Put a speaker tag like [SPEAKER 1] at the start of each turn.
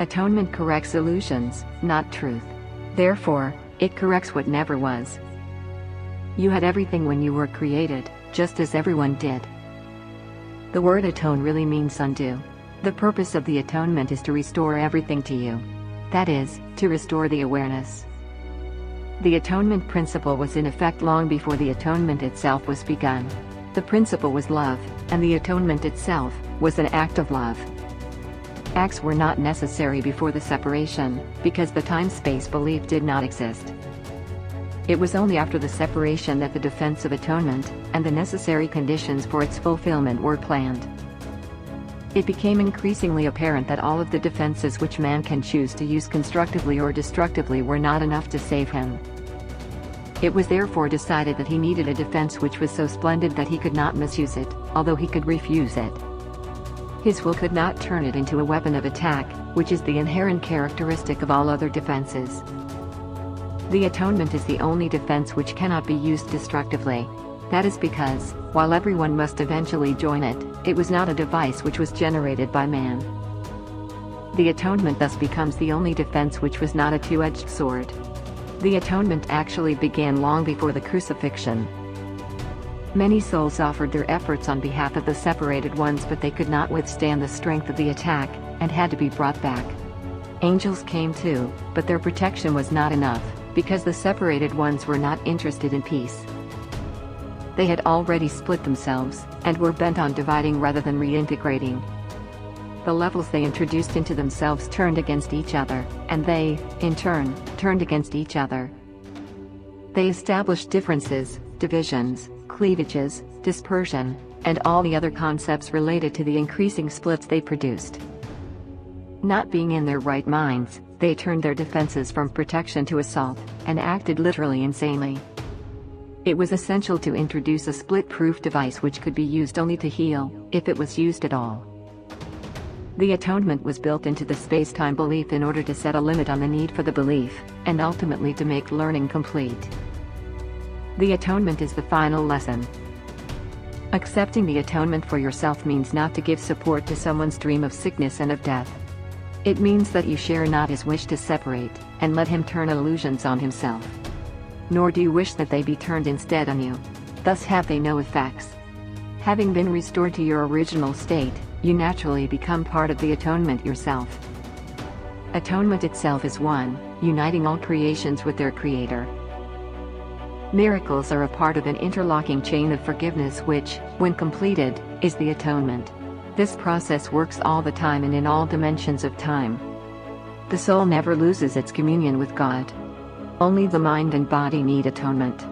[SPEAKER 1] Atonement corrects illusions, not truth. Therefore, it corrects what never was. You had everything when you were created, just as everyone did. The word atone really means undo. The purpose of the atonement is to restore everything to you. That is, to restore the awareness. The atonement principle was in effect long before the atonement itself was begun. The principle was love, and the atonement itself was an act of love. Acts were not necessary before the separation, because the time-space belief did not exist. It was only after the separation that the defense of atonement, and the necessary conditions for its fulfillment were planned. It became increasingly apparent that all of the defenses which man can choose to use constructively or destructively were not enough to save him. It was therefore decided that he needed a defense which was so splendid that he could not misuse it, although he could refuse it. His will could not turn it into a weapon of attack, which is the inherent characteristic of all other defenses. The atonement is the only defense which cannot be used destructively. That is because, while everyone must eventually join it, it was not a device which was generated by man. The atonement thus becomes the only defense which was not a two-edged sword. The atonement actually began long before the crucifixion. Many souls offered their efforts on behalf of the separated ones, but they could not withstand the strength of the attack, and had to be brought back. Angels came too, but their protection was not enough, because the separated ones were not interested in peace. They had already split themselves, and were bent on dividing rather than reintegrating. The levels they introduced into themselves turned against each other, and they, in turn, turned against each other. They established differences, divisions, cleavages, dispersion, and all the other concepts related to the increasing splits they produced. Not being in their right minds, they turned their defenses from protection to assault, and acted literally insanely. It was essential to introduce a split-proof device which could be used only to heal, if it was used at all. The atonement was built into the space-time belief in order to set a limit on the need for the belief, and ultimately to make learning complete. The atonement is the final lesson. Accepting the atonement for yourself means not to give support to someone's dream of sickness and of death. It means that you share not his wish to separate, and let him turn illusions on himself. Nor do you wish that they be turned instead on you. Thus have they no effects. Having been restored to your original state, you naturally become part of the atonement yourself. Atonement itself is one, uniting all creations with their creator. Miracles are a part of an interlocking chain of forgiveness which, when completed, is the atonement. This process works all the time and in all dimensions of time. The soul never loses its communion with God. Only the mind and body need atonement.